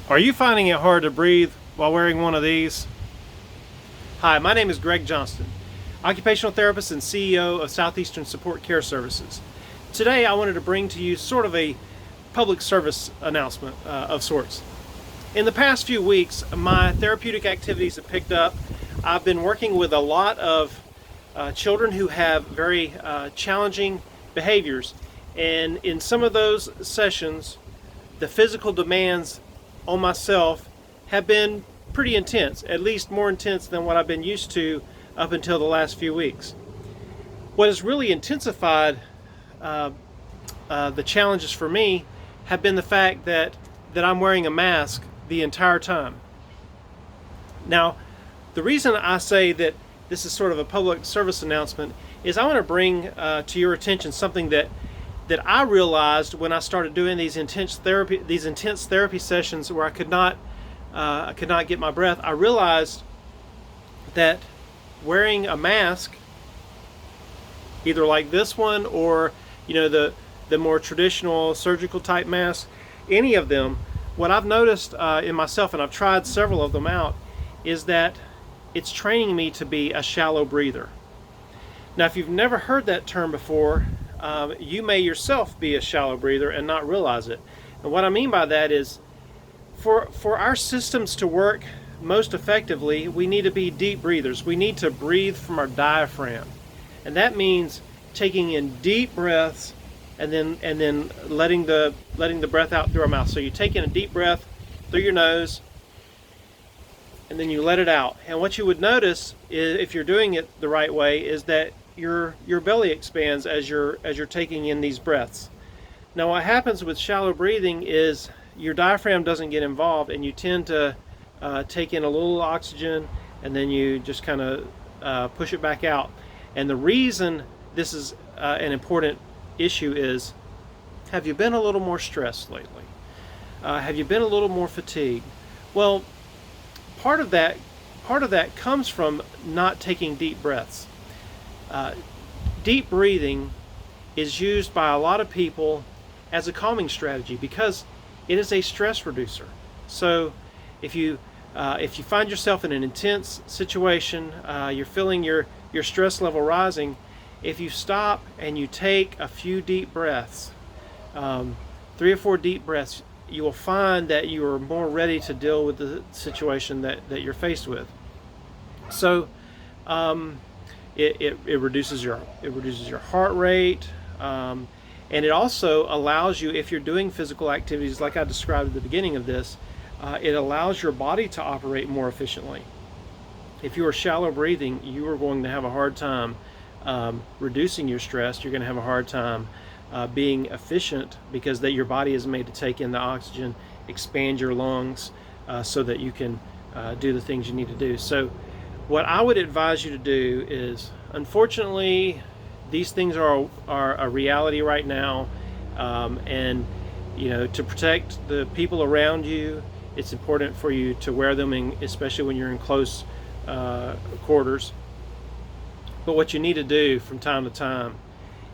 Are you finding it hard to breathe while wearing one of these? Hi, my name is Greg Johnston, occupational therapist and CEO of Southeastern Support Care Services. Today I wanted to bring to you sort of a public service announcement of sorts. In the past few weeks, my therapeutic activities have picked up. I've been working with a lot of children who have very challenging behaviors, and in some of those sessions, the physical demands on myself have been pretty intense, at least more intense than what I've been used to up until the last few weeks. What has really intensified the challenges for me have been the fact that I'm wearing a mask the entire time. Now, the reason I say that this is sort of a public service announcement is I want to bring to your attention something that I realized when I started doing these intense therapy sessions where I could not get my breath. I realized that wearing a mask, either like this one or the more traditional surgical type mask, any of them, what I've noticed in myself, and I've tried several of them out, is that it's training me to be a shallow breather. Now, if you've never heard that term before, you may yourself be a shallow breather and not realize it. And what I mean by that is, for our systems to work most effectively, we need to be deep breathers. We need to breathe from our diaphragm, and that means taking in deep breaths and then letting the breath out through our mouth. So you take in a deep breath through your nose, and then you let it out. And what you would notice is, if you're doing it the right way, is that your belly expands as you're taking in these breaths. Now, what happens with shallow breathing is your diaphragm doesn't get involved, and you tend to take in a little oxygen, and then you just kind of push it back out. And the reason this is an important issue is, have you been a little more stressed lately? Have you been a little more fatigued? Well, part of that comes from not taking deep breaths. Deep breathing is used by a lot of people as a calming strategy because it is a stress reducer. So if you find yourself in an intense situation, you're feeling your stress level rising, if you stop and you take a few deep breaths, 3 or 4 deep breaths, you will find that you are more ready to deal with the situation that you're faced with. So it reduces your heart rate, and it also allows you, if you're doing physical activities like I described at the beginning of this, it allows your body to operate more efficiently. If you are shallow breathing, you are going to have a hard time reducing your stress. You're going to have a hard time being efficient because your body is made to take in the oxygen, expand your lungs so that you can do the things you need to do. So what I would advise you to do is, unfortunately, these things are a reality right now, and to protect the people around you, it's important for you to wear them, especially when you're in close quarters. But what you need to do from time to time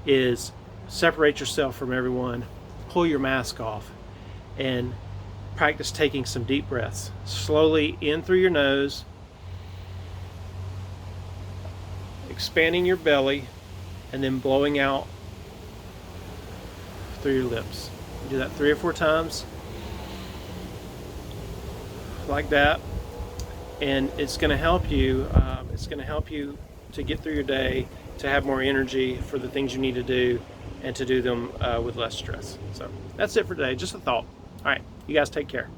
is separate yourself from everyone, pull your mask off, and practice taking some deep breaths. Slowly in through your nose, expanding your belly, and then blowing out through your lips. Do that 3 or 4 times, like that, and it's going to help you. It's going to help you to get through your day, to have more energy for the things you need to do, and to do them with less stress. So that's it for today. Just a thought. All right, you guys take care.